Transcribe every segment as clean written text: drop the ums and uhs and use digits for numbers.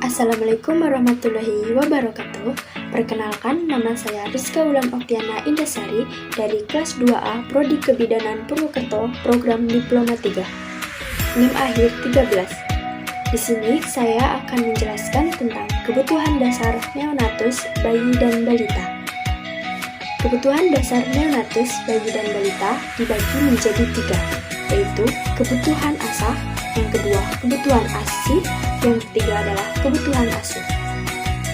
Assalamualaikum warahmatullahi wabarakatuh. Perkenalkan, nama saya Rizka Wulan Oktiana Indasari dari kelas 2A Prodi Kebidanan Purwokerto, program Diploma 3. NIM akhir 13. Di sini saya akan menjelaskan tentang kebutuhan dasar neonatus bayi dan balita. Kebutuhan dasar neonatus bayi dan balita dibagi menjadi 3, yaitu kebutuhan asah, yang kedua kebutuhan ASI, yang ketiga adalah kebutuhan asuh.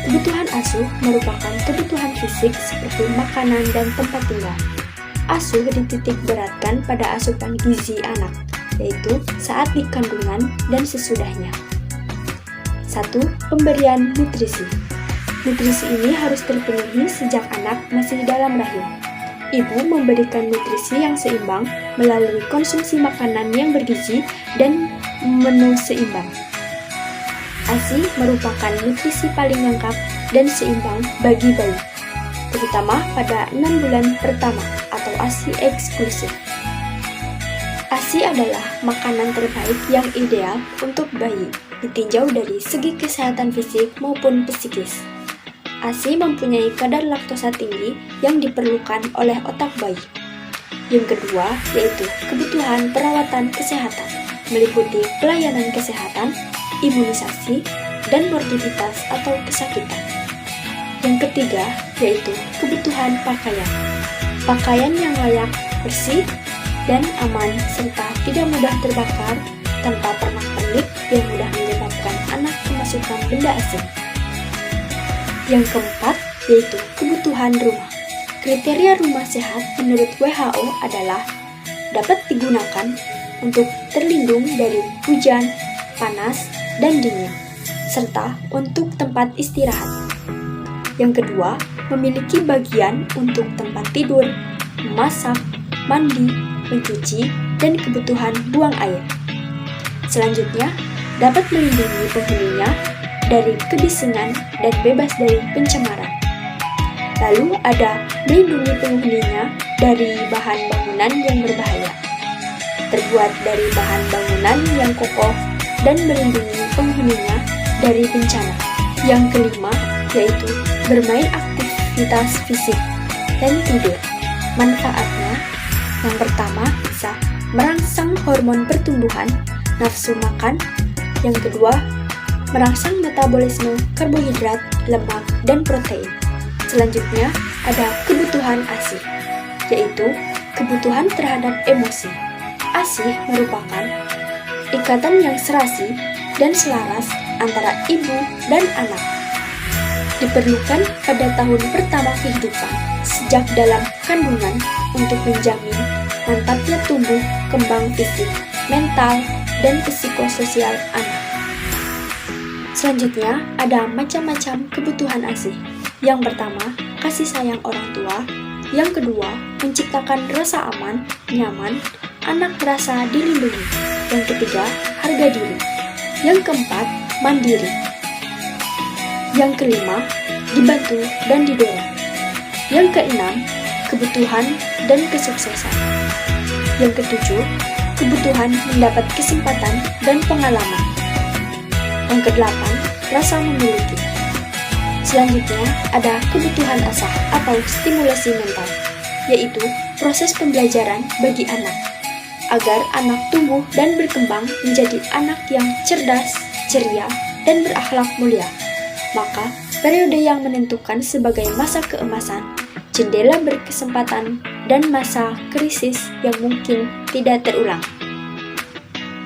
Kebutuhan asuh merupakan kebutuhan fisik seperti makanan dan tempat tinggal. Asuh dititik beratkan pada asupan gizi anak, yaitu saat di kandungan dan sesudahnya. 1. Pemberian nutrisi. Nutrisi ini harus terpenuhi sejak anak masih dalam rahim. Ibu memberikan nutrisi yang seimbang melalui konsumsi makanan yang bergizi dan menu seimbang. ASI merupakan nutrisi paling lengkap dan seimbang bagi bayi, terutama pada 6 bulan pertama atau ASI eksklusif. ASI adalah makanan terbaik yang ideal untuk bayi, ditinjau dari segi kesehatan fisik maupun psikis. ASI mempunyai kadar laktosa tinggi yang diperlukan oleh otak bayi. Yang kedua yaitu kebutuhan perawatan kesehatan, meliputi pelayanan kesehatan, imunisasi, dan morbiditas atau kesakitan. Yang ketiga yaitu kebutuhan pakaian. Pakaian yang layak, bersih, dan aman serta tidak mudah terbakar tanpa pernak-pernik yang mudah menyebabkan anak kemasukan benda asing. Yang keempat yaitu kebutuhan rumah. Kriteria rumah sehat menurut WHO adalah dapat digunakan untuk terlindung dari hujan, panas, dan dingin, serta untuk tempat istirahat. Yang kedua, memiliki bagian untuk tempat tidur, memasak, mandi, mencuci, dan kebutuhan buang air. Selanjutnya, dapat melindungi penghuninya dari kebisingan dan bebas dari pencemaran. Lalu ada melindungi penghuninya dari bahan bangunan yang berbahaya, terbuat dari bahan bangunan yang kokoh, dan melindungi penghuninya dari bencana. Yang kelima yaitu bermain aktivitas fisik dan tidur. Manfaatnya, yang pertama bisa merangsang hormon pertumbuhan, nafsu makan. Yang kedua, merangsang metabolisme karbohidrat, lemak, dan protein. Selanjutnya ada kebutuhan ASI, yaitu kebutuhan terhadap emosi. ASI merupakan ikatan yang serasi dan selaras antara ibu dan anak. Diperlukan pada tahun pertama kehidupan sejak dalam kandungan untuk menjamin mantapnya tumbuh kembang fisik, mental, dan psikososial anak. Selanjutnya ada macam-macam kebutuhan ASI. Yang pertama, kasih sayang orang tua. Yang kedua, menciptakan rasa aman, nyaman, anak merasa dilindungi. Yang ketiga, harga diri. Yang keempat, mandiri. Yang kelima, dibantu dan didorong. Yang keenam, kebutuhan dan kesuksesan. Yang ketujuh, kebutuhan mendapat kesempatan dan pengalaman. Yang kedelapan, rasa memiliki. Selanjutnya ada kebutuhan asah atau stimulasi mental, yaitu proses pembelajaran bagi anak, agar anak tumbuh dan berkembang menjadi anak yang cerdas, ceria, dan berakhlak mulia. Maka, periode yang menentukan sebagai masa keemasan, jendela berkesempatan, dan masa krisis yang mungkin tidak terulang.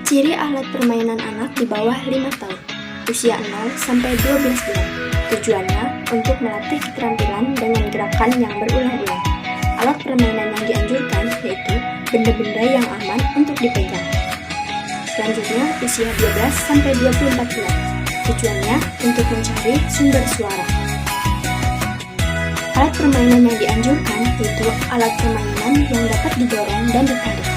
Ciri alat permainan anak di bawah 5 tahun, usia 0 sampai 12 bulan. Tujuannya untuk melatih keterampilan dengan gerakan yang berulang-ulang. Alat permainan yang dianjurkan yaitu benda-benda yang aman untuk dipegang. Selanjutnya, usia 12 sampai 24 bulan. Tujuannya untuk mencari sumber suara. Alat permainan yang dianjurkan yaitu alat permainan yang dapat didorong dan ditarik.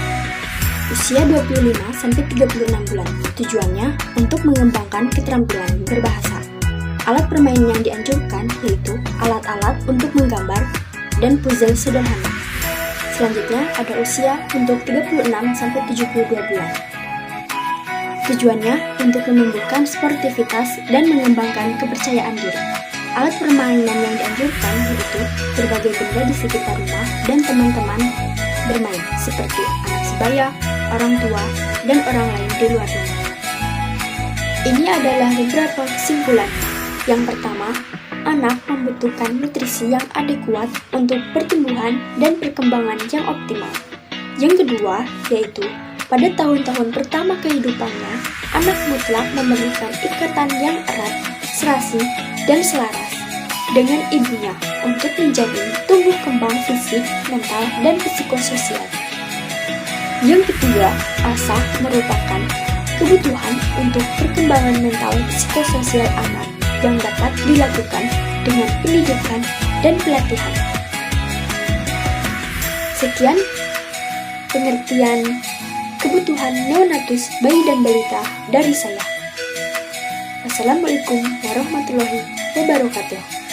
Usia 25 sampai 36 bulan. Tujuannya untuk mengembangkan keterampilan berbahasa. Alat permainan yang dianjurkan yaitu alat-alat untuk menggambar dan puzzle sederhana. Selanjutnya ada usia untuk 36 sampai 72 bulan. Tujuannya untuk menumbuhkan sportivitas dan mengembangkan kepercayaan diri. Alat permainan yang dianjurkan yaitu berbagai benda di sekitar rumah dan teman-teman bermain, seperti anak sebaya, orang tua, dan orang lain di luar rumah. Ini adalah beberapa kesimpulan. Yang pertama, anak membutuhkan nutrisi yang adekuat untuk pertumbuhan dan perkembangan yang optimal. Yang kedua, yaitu pada tahun-tahun pertama kehidupannya, anak mutlak memerlukan ikatan yang erat, serasi, dan selaras dengan ibunya untuk menjamin tumbuh kembang fisik, mental, dan psikososial. Yang ketiga, asah merupakan kebutuhan untuk perkembangan mental psikososial anak yang dapat dilakukan dengan pendidikan dan pelatihan. Sekian pengertian kebutuhan neonatus bayi dan balita dari saya. Wassalamualaikum warahmatullahi wabarakatuh.